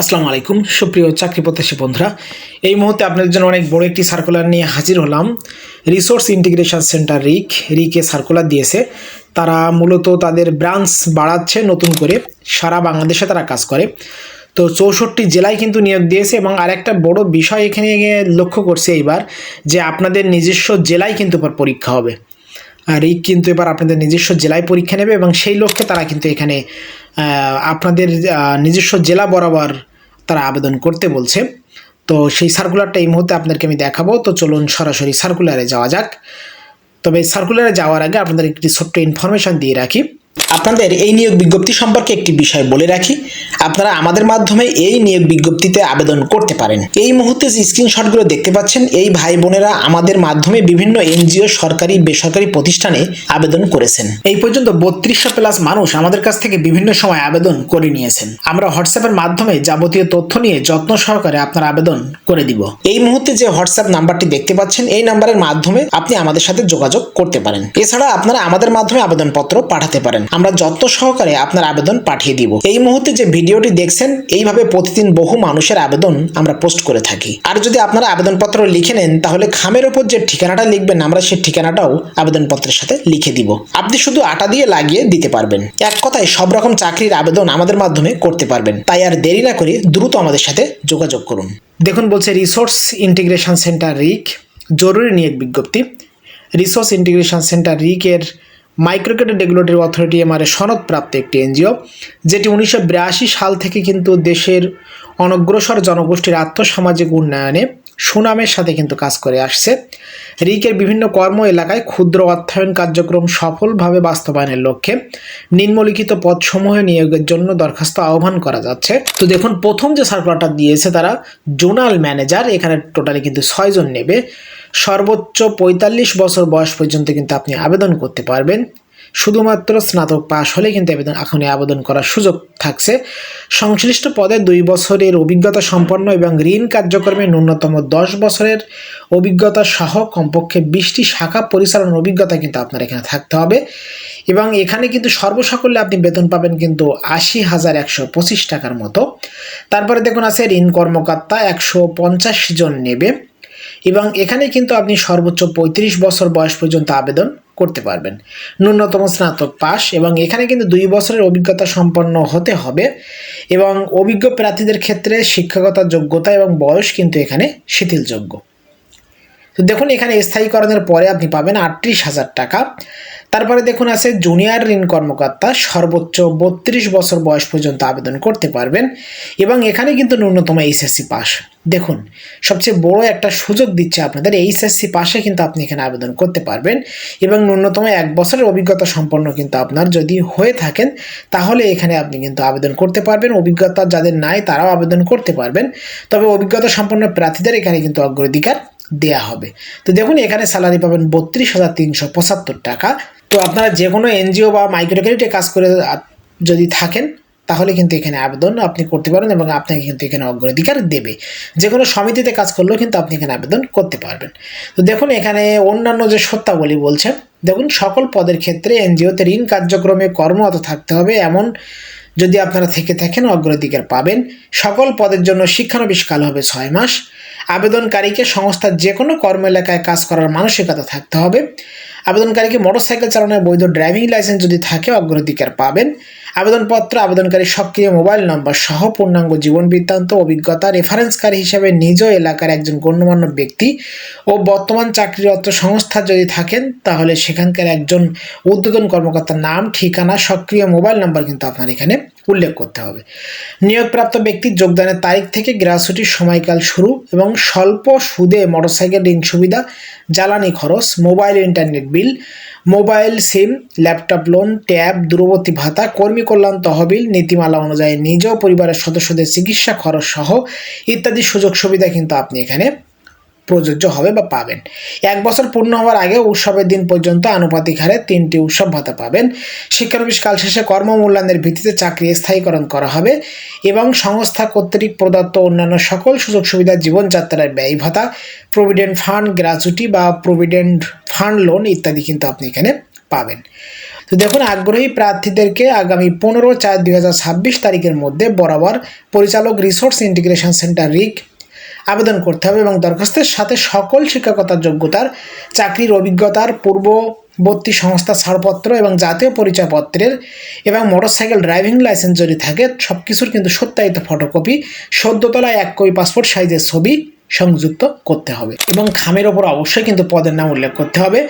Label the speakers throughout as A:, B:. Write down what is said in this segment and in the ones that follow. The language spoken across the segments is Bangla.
A: আসসালামু আলাইকুম সুপ্রিয় চাকরি প্রত্যাশী বন্ধুরা, এই মুহূর্তে আপনাদের জন্য অনেক বড় একটি সার্কুলার নিয়ে হাজির হলাম। রিসোর্স ইন্টিগ্রেশন সেন্টার রিকে সার্কুলার দিয়েছে। তারা মূলত তাদের ব্রাঞ্চ বাড়াচ্ছে নতুন করে, সারা বাংলাদেশে তারা কাজ করে। তো 64 জেলায় কিন্তু নিয়োগ দিয়েছে এবং আরেকটা বড় বিষয় এখানে লক্ষ্য করছে এইবার, যে আপনাদের নিজস্ব জেলায় কিন্তু এবার পরীক্ষা হবে। রিক কিন্তু এবার আপনাদের নিজস্ব জেলায় পরীক্ষা নেবে এবং সেই লক্ষ্যে তারা কিন্তু এখানে আপনাদের নিজস্ব জেলা বরাবর তারা আবেদন করতে বলছে। তো সেই সার্কুলারটা এই মুহূর্তে আপনাদেরকে আমি দেখাবো। তো চলুন সরাসরি সার্কুলারে যাওয়া যাক। তবে সার্কুলারে যাওয়ার আগে আপনাদের একটি ছোট্ট ইনফরমেশন দিয়ে রাখি। আপনাদের এই নিয়োগ বিজ্ঞপ্তি সম্পর্কে একটি বিষয় বলে রাখি, আপনারা আমাদের মাধ্যমে এই নিয়োগ বিজ্ঞপ্তিতে আবেদন করতে পারেন। এই মুহূর্তে যে স্ক্রিনশটগুলো দেখতে পাচ্ছেন, এই ভাই বোনেরা আমাদের মাধ্যমে বিভিন্ন এনজিও, সরকারি বেসরকারি প্রতিষ্ঠানে আবেদন করেছেন। এই পর্যন্ত 3200+ মানুষ আমাদের কাছ থেকে বিভিন্ন সময় আবেদন করে নিয়েছেন। আমরা হোয়াটসঅ্যাপের মাধ্যমে যাবতীয় তথ্য নিয়ে যত্ন সহকারে আপনার আবেদন করে দিব। এই মুহূর্তে যে হোয়াটসঅ্যাপ নাম্বারটি দেখতে পাচ্ছেন, এই নাম্বারের মাধ্যমে আপনি আমাদের সাথে যোগাযোগ করতে পারেন। এছাড়া আপনারা আমাদের মাধ্যমে আবেদনপত্র পাঠাতে পারেন, আমরা যত্ন সহকারে আপনার আবেদন পাঠিয়ে দিব। এই মুহূর্তে যে ভিডিওটি দেখছেন, এইভাবে প্রতিদিন বহু মানুষের আবেদন আমরা পোস্ট করে থাকি। আর যদি আপনারা আবেদনপত্র লিখে নেন, তাহলে খামের উপর যে ঠিকানাটা লিখবেন, আমরা সেই ঠিকানাটাও আবেদনপত্রের সাথে লিখে দিব। আপনি শুধু আটা দিয়ে লাগিয়ে দিতে পারবেন। এক কথায় সব রকম চাকরির আবেদন আমাদের মাধ্যমে করতে পারবেন। তাই আর দেরি না করে দ্রুত আমাদের সাথে যোগাযোগ করুন। দেখুন, বলছে রিসোর্স ইন্টিগ্রেশন সেন্টার রিক জরুরি নিয়োগ বিজ্ঞপ্তি। রিসোর্স ইন্টিগ্রেশন সেন্টার রিকের মাইক্রোক্রেডিট রেগুলেটরি অথরিটি সনদপ্রাপ্ত একটি এনজিও, যেটি 1982 সাল থেকে কিন্তু দেশের অনগ্রসর জনগোষ্ঠীর আর্থসামাজিক উন্নয়নে সুনামের সাথে কিন্তু কাজ করে আসছে। রিকের বিভিন্ন কর্ম এলাকায় ক্ষুদ্র অর্থায়ন কার্যক্রম সফলভাবে বাস্তবায়নের লক্ষ্যে নিম্নলিখিত পদসমূহে নিয়োগের জন্য দরখাস্ত আহ্বান করা যাচ্ছে। তো দেখুন, প্রথম যে সার্কুলারটা দিয়েছে তারা জোনাল ম্যানেজার, এখানে টোটালি কিন্তু 6 জন নেবে। সর্বোচ্চ 45 বছর বয়স পর্যন্ত কিন্তু আপনি আবেদন করতে পারবেন। শুধুমাত্র স্নাতক পাশ হলে কিন্তু আবেদন করার সুযোগ থাকছে। সংশ্লিষ্ট পদে 2 বছরের অভিজ্ঞতা সম্পন্ন এবং ঋণ কার্যক্রমে ন্যূনতম 10 বছরের অভিজ্ঞতা সহ কমপক্ষে 20টি শাখা পরিচালনার অভিজ্ঞতা কিন্তু আপনার এখানে থাকতে হবে। এবং এখানে কিন্তু সর্বসাকুল্যে আপনি বেতন পাবেন কিন্তু 80,125 টাকার মতো। তারপরে দেখুন আছে ঋণ কর্মকর্তা, 150 জন নেবে এবং এখানে কিন্তু আপনি সর্বোচ্চ 35 বছর বয়স পর্যন্ত আবেদন করতে পারবেন। ন্যূনতম স্নাতক পাস এবং এখানে কিন্তু 2 বছরের অভিজ্ঞতা সম্পন্ন হতে হবে এবং অভিজ্ঞ প্রার্থীদের ক্ষেত্রে শিক্ষাগত যোগ্যতা এবং বয়স কিন্তু এখানে শিথিলযোগ্য। তো দেখুন, এখানে স্থায়ীকরণের পরে আপনি পাবেন 38,000 টাকা। তারপরে দেখুন আছে জুনিয়র ঋণ কর্মকর্তা, সর্বোচ্চ 32 বছর বয়স পর্যন্ত আবেদন করতে পারবেন এবং এখানে কিন্তু ন্যূনতম এইচএসসি পাস। দেখুন, সবচেয়ে বড় একটা সুযোগ দিচ্ছে আপনাদের, এইচএসসি পাশে কিন্তু আপনি এখানে আবেদন করতে পারবেন এবং ন্যূনতম 1 বছরের অভিজ্ঞতা সম্পন্ন কিন্তু আপনার যদি হয়ে থাকেন, তাহলে এখানে আপনি কিন্তু আবেদন করতে পারবেন। অভিজ্ঞতা যাদের নাই তারাও আবেদন করতে পারবেন, তবে অভিজ্ঞতা সম্পন্ন প্রার্থীদের এখানে কিন্তু অগ্রাধিকার দেয়া হবে। তো দেখুন, এখানে স্যালারি পাবেন 32,375 টাকা। তো আপনারা যে কোনো এনজিও বা মাইক্রোক্রেডিটে কাজ করে যদি থাকেন, তাহলে কিন্তু এখানে আবেদন আপনি করতে পারেন এবং আপনাকে কিন্তু এখানে অগ্রাধিকার দেবে। যে কোনো সমিতিতে কাজ করলেও কিন্তু আপনি এখানে আবেদন করতে পারবেন। তো দেখুন, এখানে অন্যান্য যে শর্তাবলী বলছে, দেখুন, সকল পদের ক্ষেত্রে এনজিওতে ঋণ কার্যক্রমে কর্মরত থাকতে হবে এমন যদি আপনারা থেকে থাকেন অগ্রাধিকার পাবেন। সকল পদের জন্য শিক্ষানবিশকাল হবে 6 মাস। আবেদনকারীকে সংস্থার যে কোনো কর্ম এলাকায় কাজ করার মানসিকতা থাকতে হবে। আবেদনকারীকে মোটরসাইকেল চালানোর বৈধ ড্রাইভিং লাইসেন্স যদি থাকে অগ্রাধিকার পাবেন। আবেদনপত্র আবেদনকারী সক্রিয় মোবাইল নম্বর সহ পূর্ণাঙ্গ জীবন বৃত্তান্ত, অভিজ্ঞতা, রেফারেন্সকারী হিসেবে নিজ এলাকার একজন গণ্যমান্য ব্যক্তি ও বর্তমান চাকরিরত সংস্থা যদি থাকেন, তাহলে সেখানকার একজন ঊর্ধ্বতন কর্মকর্তার নাম, ঠিকানা, সক্রিয় মোবাইল নাম্বার কিন্তু আপনার এখানে উল্লেখ করতে হবে। নিয়োগপ্রাপ্ত ব্যক্তির যোগদানের তারিখ থেকে গ্র্যাচুইটির সময়কাল শুরু এবং স্বল্প সুদে মোটরসাইকেল ঋণ সুবিধা, জ্বালানি খরচ, মোবাইল ইন্টারনেট বিল, মোবাইল সিম, ল্যাপটপ লোন, ট্যাব, দূরবর্তী ভাতা, কর্মী কল্যাণ তহবিল, নীতিমালা অনুযায়ী নিজ ও পরিবারের সদস্যদের চিকিৎসা খরচ সহ ইত্যাদি সুযোগ সুবিধা কিন্তু আপনি এখানে প্রযোজ্য হবে বা পাবেন। 1 বছর পূর্ণ হওয়ার আগে উৎসবের দিন পর্যন্ত আনুপাতিক হারে 3টি উৎসব ভাতা পাবেন। শিক্ষানবিশ কাল শেষে কর্মমূল্যায়নের ভিত্তিতে চাকরি স্থায়ীকরণ করা হবে এবং সংস্থা কর্তৃক প্রদত্ত অন্যান্য সকল সুযোগ সুবিধা, জীবনযাত্রার ব্যয় ভাতা, প্রভিডেন্ট ফান্ড, গ্র্যাচুইটি বা প্রভিডেন্ট ফান্ড লোন ইত্যাদি কিন্তু আপনি এখানে পাবেন। তো দেখুন, আগ্রহী প্রার্থীদেরকে আগামী 15/4/2026 তারিখের মধ্যে বরাবর পরিচালক রিসোর্স ইন্টিগ্রেশন সেন্টার রিক আবেদন করতে হবে এবং দরখাস্তের সাথে সকল শিক্ষকতার যোগ্যতার, চাকরির অভিজ্ঞতার, পূর্ববর্তী সংস্থা ছাড়পত্র এবং জাতীয় পরিচয়পত্রের এবং মোটরসাইকেল ড্রাইভিং লাইসেন্স যদি থাকে সব কিছুর কিন্তু সত্যায়িত ফটোকপি, সদ্য তোলা 1 কপি পাসপোর্ট সাইজের ছবি সংযুক্ত করতে হবে এবং খামের ওপর অবশ্যই কিন্তু পদের নাম উল্লেখ করতে হবে।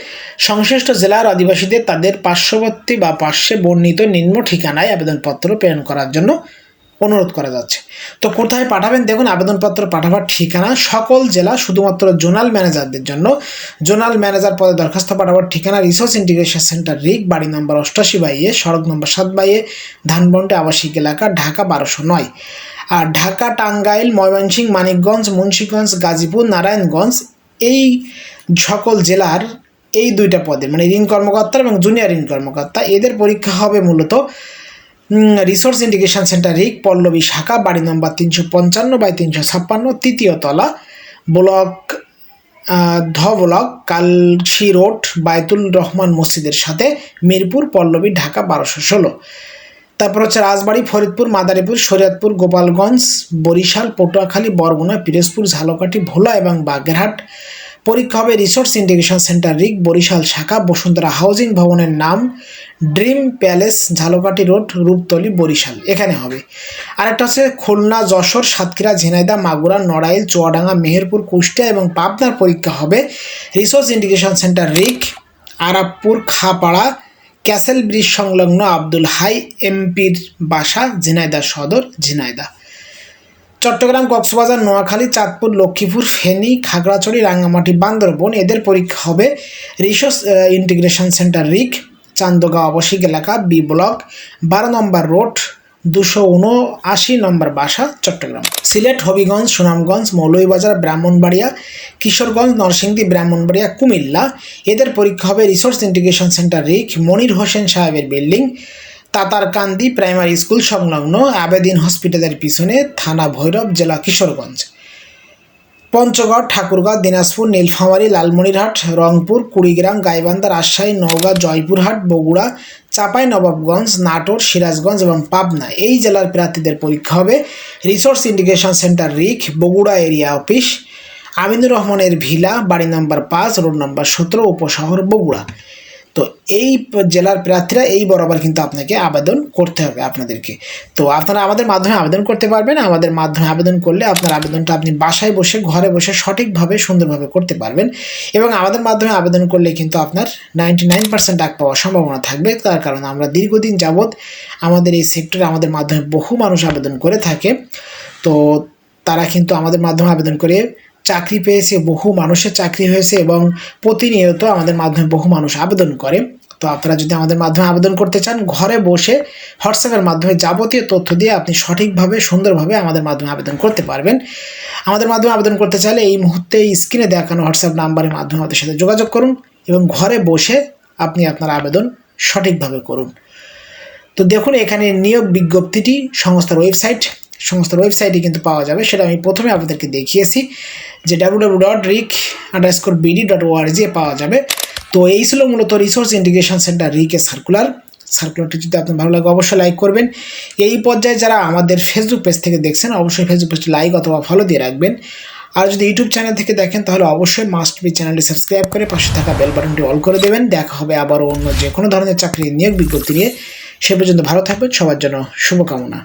A: সংশ্লিষ্ট জেলার অধিবাসীদের তাদের পার্শ্ববর্তী বা পার্শ্বে বর্ণিত নিম্ন ঠিকানায় আবেদনপত্র প্রেরণ করার জন্য অনুরোধ করা যাচ্ছে। তো কোথায় পাঠাবেন? দেখুন, আবেদনপত্র পাঠাবার ঠিকানা সকল জেলা, শুধুমাত্র জোনাল ম্যানেজারদের জন্য। জোনাল ম্যানেজার পদে দরখাস্ত পাঠাবার ঠিকানা রিসোর্স ইন্টিগ্রেশন সেন্টার রিক, বাড়ি নম্বর 88/এ, সড়ক নম্বর 7/এ, ধানবন্ডি আবাসিক এলাকা, ঢাকা 1209। আর ঢাকা, টাঙ্গাইল, ময়মনসিংহ, মানিকগঞ্জ, মুন্সিগঞ্জ, গাজীপুর, নারায়ণগঞ্জ এই সকল জেলার এই 2টা পদে মানে ঋণ কর্মকর্তা এবং জুনিয়র ঋণ কর্মকর্তা, এদের পরীক্ষা হবে মূলত রিসোর্স ইন্টিগ্রেশন সেন্টার রিক, পল্লবী শাখা, বাড়ি নম্বর 355/356, তৃতীয় তলা, block block, Kalshi road, Baitul Rahman মসজিদের সাথে, মিরপুর, পল্লবী, ঢাকা 1216। তারপর হচ্ছে রাজবাড়ী, ফরিদপুর, মাদারীপুর, শরীয়তপুর, গোপালগঞ্জ, বরিশাল, পটুয়াখালী, বরগুনা, পিরোজপুর, ঝালকাঠি, ভোলা এবং বাগেরহাট। পরীক্ষা হবে resource integration centre RIC, Barisal শাখা, বসুন্ধরা হাউজিং ভবনের নাম dream palace, Jhalokathi road, Rupatali, Barisal, এখানে হবে। আরেকটা হচ্ছে খুলনা, যশোর, সাতক্ষীরা, ঝিনাইদহ, মাগুরা, নড়াইল, চুয়াডাঙ্গা, মেহেরপুর, কুষ্টিয়া এবং পাবনার পরীক্ষা হবে রিসোর্স ইন্টিগ্রেশন সেন্টার রিক, আরাবপুর, খাপাড়া, ক্যাসেল ব্রিজ সংলগ্ন আব্দুল হাই এমপির বাসা, ঝিনাইদহ সদর, ঝিনাইদহ। চট্টগ্রাম, কক্সবাজার, নোয়াখালী, চাঁদপুর, লক্ষ্মীপুর, ফেনী, খাগড়াছড়ি, রাঙ্গামাটি, বান্দরবন, এদের পরীক্ষা হবে রিসোর্স ইন্টিগ্রেশন সেন্টার রিক, চান্দগাঁও আবাসিক এলাকা, বি ব্লক, 12 নম্বর রোড, 279 নম্বর বাসা, চট্টগ্রাম। সিলেট, হবিগঞ্জ, সুনামগঞ্জ, মৌলভীবাজার, ব্রাহ্মণবাড়িয়া, কিশোরগঞ্জ, নরসিংদী, ব্রাহ্মণবাড়িয়া, কুমিল্লা, এদের পরীক্ষা হবে রিসোর্স ইন্টিগ্রেশন সেন্টার রিক, মনির হোসেন সাহেবের বিল্ডিং, তাতারকান্দি প্রাইমারি স্কুল সংলগ্ন, আবেদিন হসপিটালের পিছনে, থানা ভৈরব, জেলা কিশোরগঞ্জ। পঞ্চগড়, ঠাকুরগাঁও, দিনাজপুর, নীলফামারী, লালমনিরহাট, রংপুর, কুড়িগ্রাম, গাইবান্ধা, রাজশাহী, নওগাঁ, জয়পুরহাট, বগুড়া, চাঁপাইনবাবগঞ্জ, নাটোর, সিরাজগঞ্জ এবং পাবনা এই জেলার প্রার্থীদের পরীক্ষা হবে রিসোর্স ইন্টিগ্রেশন সেন্টার রিক, বগুড়া এরিয়া অফিস, আমিনুর রহমানের ভিলা, বাড়ি নম্বর 5, রোড নম্বর 17, উপশহর, বগুড়া। তো এই জেলার প্রার্থীরা এই বরাবর কিন্তু আপনাকে আবেদন করতে হবে আপনাদেরকে। তো আপনারা আমাদের মাধ্যমে আবেদন করতে পারবেন। আমাদের মাধ্যমে আবেদন করলে আপনার আবেদনটা আপনি বাসায় বসে, ঘরে বসে সঠিকভাবে, সুন্দরভাবে করতে পারবেন এবং আমাদের মাধ্যমে আবেদন করলে কিন্তু আপনার 99% ডাক পাওয়ার সম্ভাবনা থাকবে। তার কারণ আমরা দীর্ঘদিন যাবৎ আমাদের এই সেক্টরে আমাদের মাধ্যমে বহু মানুষ আবেদন করে থাকে। তো তারা কিন্তু আমাদের মাধ্যমে আবেদন করে চাকরি পেয়েছে, বহু মানুষের চাকরি হয়েছে এবং প্রতিনিয়ত আমাদের মাধ্যমে বহু মানুষ আবেদন করে। তো আপনারা যদি আমাদের মাধ্যমে আবেদন করতে চান, ঘরে বসে হোয়াটসঅ্যাপের মাধ্যমে যাবতীয় তথ্য দিয়ে আপনি সঠিকভাবে, সুন্দরভাবে আমাদের মাধ্যমে আবেদন করতে পারবেন। আমাদের মাধ্যমে আবেদন করতে চাইলে এই মুহূর্তে স্ক্রিনে দেখানো হোয়াটসঅ্যাপ নাম্বারের মাধ্যমে আমাদের সাথে যোগাযোগ করুন এবং ঘরে বসে আপনি আপনার আবেদন সঠিকভাবে করুন। তো দেখুন, এখানে নিয়োগ বিজ্ঞপ্তিটি সংস্থার ওয়েবসাইটে কিন্তু পাওয়া যাবে। সেটা আমি প্রথমে আপনাদেরকে দেখিয়েছি যে www.ric_bd.org পাওয়া যাবে। তো এই ছিল মূলত রিসোর্স ইন্টিগ্রেশন সেন্টার রিকের সার্কুলারটি যদি আপনার ভালো লাগে অবশ্যই লাইক করবেন। এই পর্যায়ে যারা আমাদের ফেসবুক পেজ থেকে দেখছেন অবশ্যই ফেসবুক পেজটি লাইক অথবা ফলো দিয়ে রাখবেন। আর যদি ইউটিউব চ্যানেল থেকে দেখেন তাহলে অবশ্যই মাস্ট বি চ্যানেলটি সাবস্ক্রাইব করে পাশে থাকা বেল বাটনটি অল করে দেবেন। দেখা হবে আবারও অন্য যে কোনো ধরনের চাকরির নিয়োগ বিজ্ঞপ্তি নিয়ে। সে পর্যন্ত ভালো থাকবেন। সবার জন্য শুভকামনা।